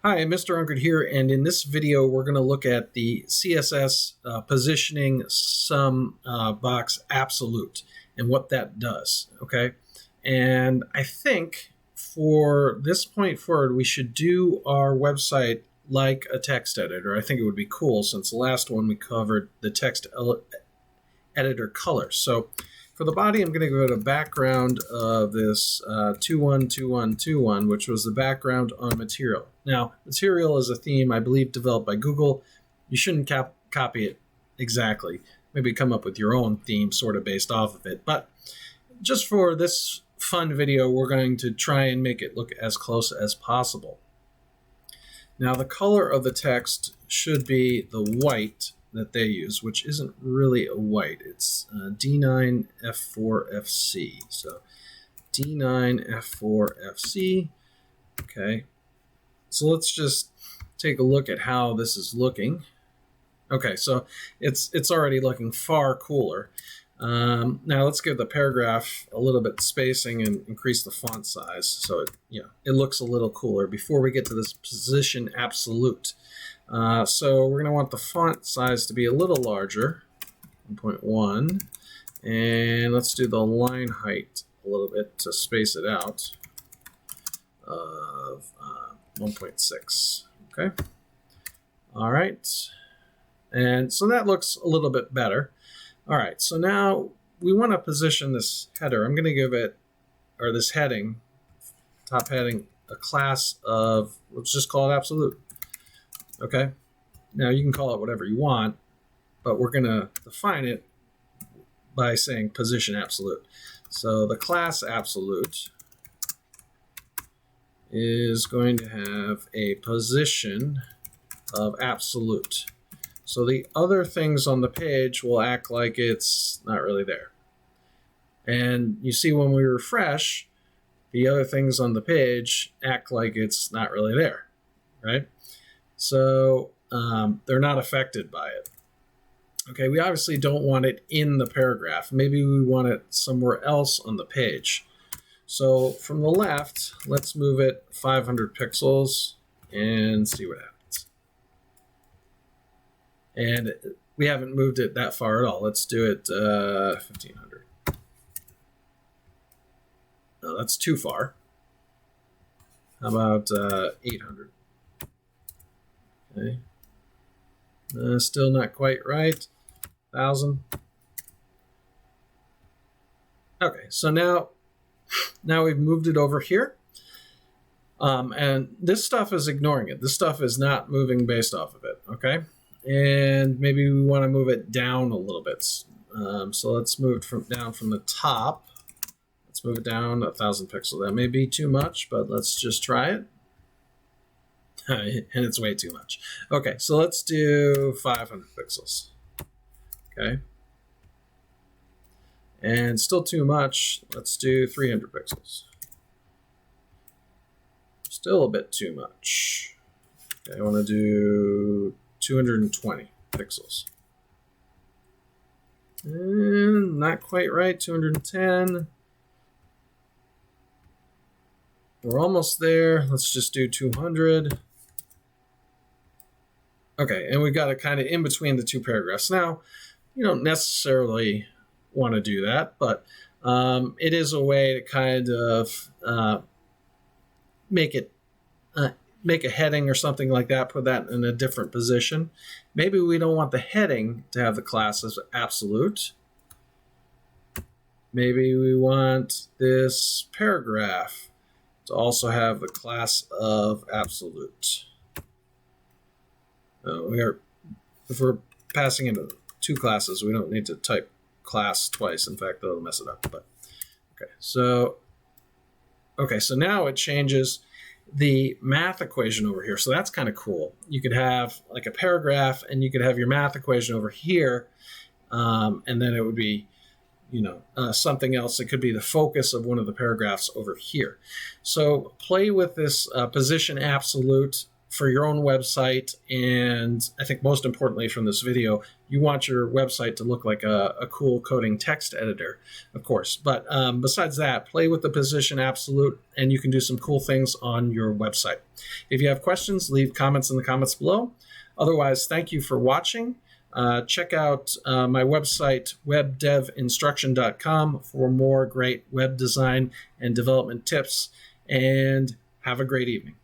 Hi, Mr. Unkert here, and in this video we're going to look at the CSS positioning sum box absolute and what that does, okay? And I think for this point forward we should do our website like a text editor. I think it would be cool since the last one we covered the text editor color. So for the body, I'm going to go to background of this 212121, which was the background on material. Now, material is a theme, I believe, developed by Google. You shouldn't copy it exactly. Maybe come up with your own theme sort of based off of it. But just for this fun video, we're going to try and make it look as close as possible. Now, the color of the text should be the white that they use, which isn't really a white. It's D9F4FC. So D9F4FC. Okay. So let's just take a look at how this is looking. Okay, so it's already looking far cooler. Now let's give the paragraph a little bit spacing and increase the font size so it looks a little cooler before we get to this position absolute. So we're going to want the font size to be a little larger, 1.1, and let's do the line height a little bit to space it out of 1.6. Okay. All right. And so that looks a little bit better. All right. So now we want to position this header. I'm going to give it, or this heading, top heading, a class of, let's just call it absolute. Okay, now you can call it whatever you want, but we're going to define it by saying position absolute. So the class absolute is going to have a position of absolute. So the other things on the page will act like it's not really there. And you see when we refresh, the other things on the page act like it's not really there, right? So they're not affected by it. Okay, we obviously don't want it in the paragraph. Maybe we want it somewhere else on the page. So from the left, let's move it 500 pixels and see what happens. And we haven't moved it that far at all. Let's do it 1500. No, that's too far. How about 800? Okay. Still not quite right. 1,000. Okay, so now we've moved it over here. And this stuff is ignoring it. This stuff is not moving based off of it, okay? And maybe we want to move it down a little bit. So let's move it down from the top. Let's move it down 1,000 pixels. That may be too much, but let's just try it. And it's way too much. Okay, so let's do 500 pixels. Okay. And still too much. Let's do 300 pixels. Still a bit too much. Okay, I want to do 220 pixels. And not quite right, 210. We're almost there. Let's just do 200. Okay, and we've got it kind of in between the two paragraphs. Now, you don't necessarily want to do that, but it is a way to kind of make a heading or something like that, put that in a different position. Maybe we don't want the heading to have the class as absolute. Maybe we want this paragraph to also have the class of absolute. If we're passing into two classes, we don't need to type class twice. In fact, that'll mess it up. But so now it changes the math equation over here. So that's kind of cool. You could have like a paragraph, and you could have your math equation over here, and then it would be, something else. It could be the focus of one of the paragraphs over here. So play with this position absolute for your own website. And I think most importantly from this video, you want your website to look like a cool coding text editor, of course. But besides that, play with the position absolute, and you can do some cool things on your website. If you have questions, leave comments in the comments below. Otherwise, thank you for watching. Check out my website, webdevinstruction.com, for more great web design and development tips, and have a great evening.